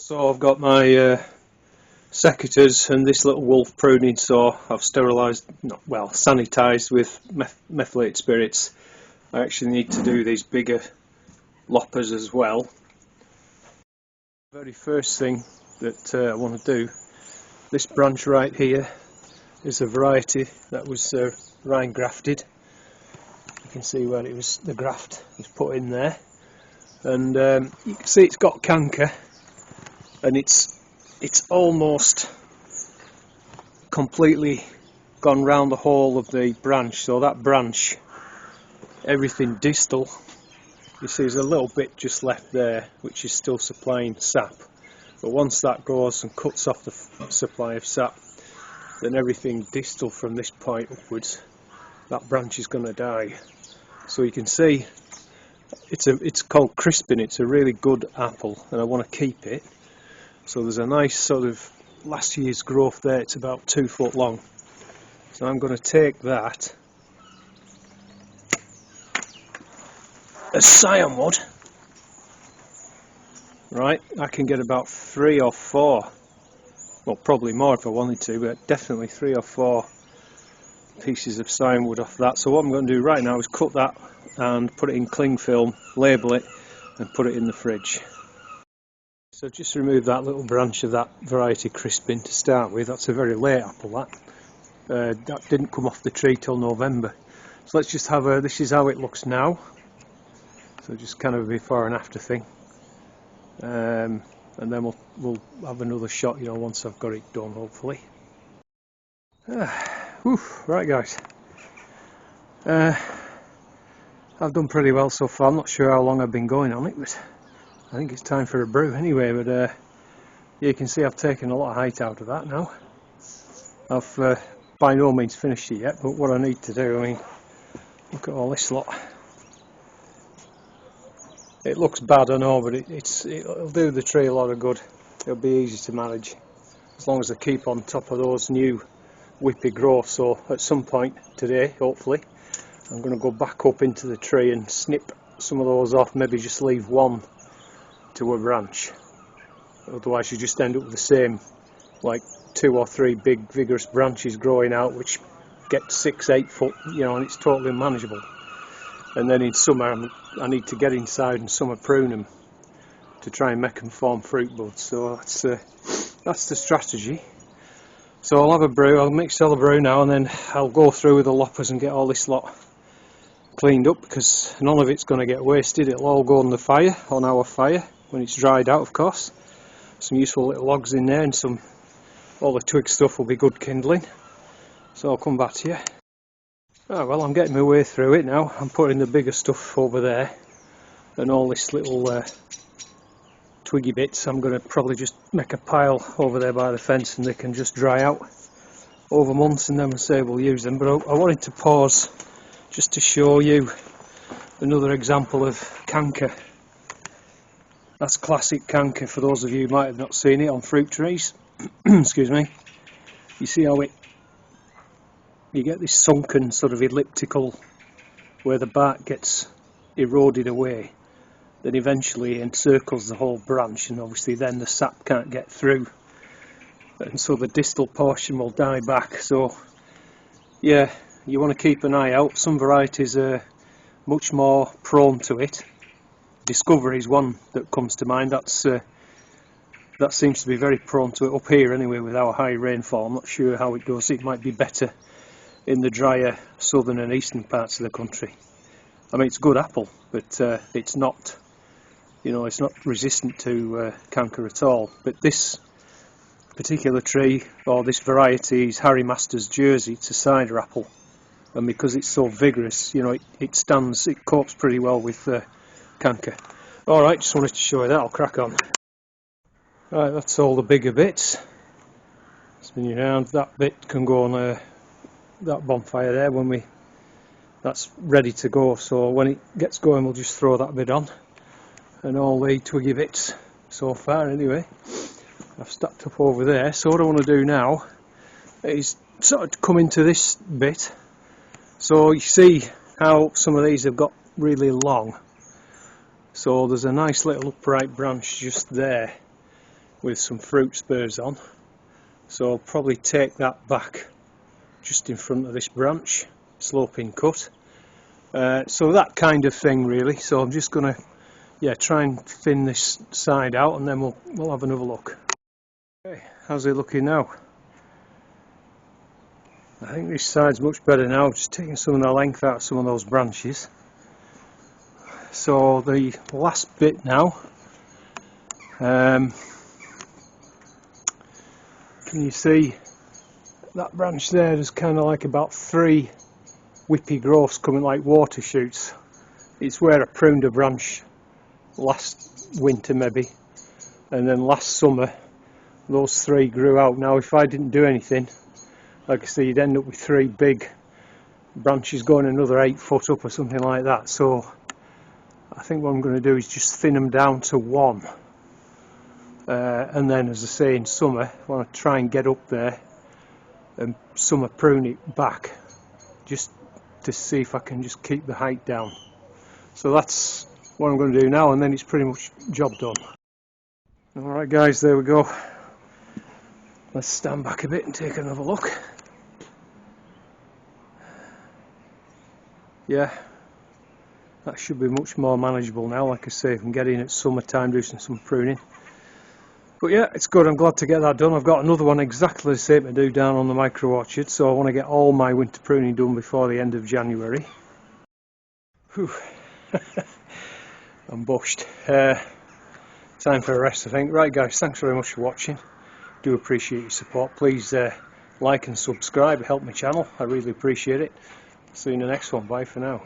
So I've got my secateurs and this little wolf pruning saw. I've sterilised, sanitised with methylated spirits. I actually need to do these bigger loppers as well. The very first thing that I want to do, this branch right here is a variety that was rind grafted. You can see where it was, the graft was put in there, and you can see it's got canker, and it's almost completely gone round the whole of the branch. So that branch, everything distal, you see there's a little bit just left there which is still supplying sap, but once that goes and cuts off the supply of sap, then everything distal from this point upwards, that branch is going to die. So you can see it's called crisping. It's a really good apple and I want to keep it. So there's a nice sort of last year's growth there. It's about 2 foot long. So I'm going to take that as scion wood. Right, I can get about 3 or 4, well probably more if I wanted to, but definitely 3 or 4 pieces of scion wood off that. So what I'm going to do right now is cut that and put it in cling film, label it and put it in the fridge. So just remove that little branch of that variety crisping to start with. That's a very late apple, that didn't come off the tree till November. So let's just have this is how it looks now. So just kind of a before and after thing, and then we'll have another shot, once I've got it done, hopefully. Right guys, I've done pretty well so far. I'm not sure how long I've been going on it, but I think it's time for a brew anyway. But you can see I've taken a lot of height out of that now. I've by no means finished it yet, but what I need to do, look at all this lot. It looks bad, I know, but it'll do the tree a lot of good. It'll be easy to manage as long as I keep on top of those new whippy growth. So at some point today, hopefully, I'm going to go back up into the tree and snip some of those off, maybe just leave one to a branch. Otherwise you just end up with the same, like 2 or 3 big vigorous branches growing out which get 6-8 foot, and it's totally unmanageable. And then in summer I need to get inside and summer prune them to try and make them form fruit buds. So that's the strategy. So I'll have a brew, I'll mix all the brew now, and then I'll go through with the loppers and get all this lot cleaned up, because none of it's going to get wasted. It'll all go on the fire, on our fire, when it's dried out, of course. Some useful little logs in there, and all the twig stuff will be good kindling. So I'll come back to you. Oh, well, I'm getting my way through it now. I'm putting the bigger stuff over there, and all this little twiggy bits I'm going to probably just make a pile over there by the fence, and they can just dry out over months, and then we'll use them. But I wanted to pause just to show you another example of canker. That's classic canker, for those of you who might have not seen it on fruit trees. Excuse me. You see how you get this sunken sort of elliptical where the bark gets eroded away, then eventually encircles the whole branch, and obviously then the sap can't get through, and so the distal portion will die back. So yeah, you want to keep an eye out. Some varieties are much more prone to it. Discovery is one that comes to mind. That seems to be very prone to it up here anyway with our high rainfall. I'm not sure how it goes. It might be better in the drier southern and eastern parts of the country. It's a good apple, but it's not, it's not resistant to canker at all. But this particular tree, or this variety, is Harry Master's Jersey. It's a cider apple, and because it's so vigorous, it copes pretty well with canker. Alright, just wanted to show you that. I'll crack on. Right, that's all the bigger bits. Spin you around. That bit can go on that bonfire there that's ready to go. So when it gets going, we'll just throw that bit on. And all the twiggy bits so far anyway, I've stacked up over there. So what I want to do now is sort of come into this bit. So you see how some of these have got really long. So there's a nice little upright branch just there, with some fruit spurs on, so I'll probably take that back just in front of this branch, sloping cut. So that kind of thing really. So I'm just going to try and thin this side out, and then we'll have another look. Okay, how's it looking now? I think this side's much better now, just taking some of the length out of some of those branches. So the last bit now, can you see that branch there? There's kind of like about 3 whippy growths coming like water shoots. It's where I pruned a branch last winter maybe, and then last summer those 3 grew out. Now if I didn't do anything, like I say, you'd end up with 3 big branches going another 8 foot up or something like that. So I think what I'm going to do is just thin them down to 1, and then, as I say, in summer I want to try and get up there and summer prune it back, just to see if I can just keep the height down. So that's what I'm going to do now, and then it's pretty much job done. Alright guys, there we go. Let's stand back a bit and take another look. Yeah, that should be much more manageable now. Like I say, I can get in at summertime, do some pruning. But yeah, it's good. I'm glad to get that done. I've got another one exactly the same to do down on the micro orchard, so I want to get all my winter pruning done before the end of January. Whew. I'm bushed. Time for a rest, I think. Right guys, thanks very much for watching. Do appreciate your support. Please like and subscribe, help my channel. I really appreciate it. See you in the next one. Bye for now.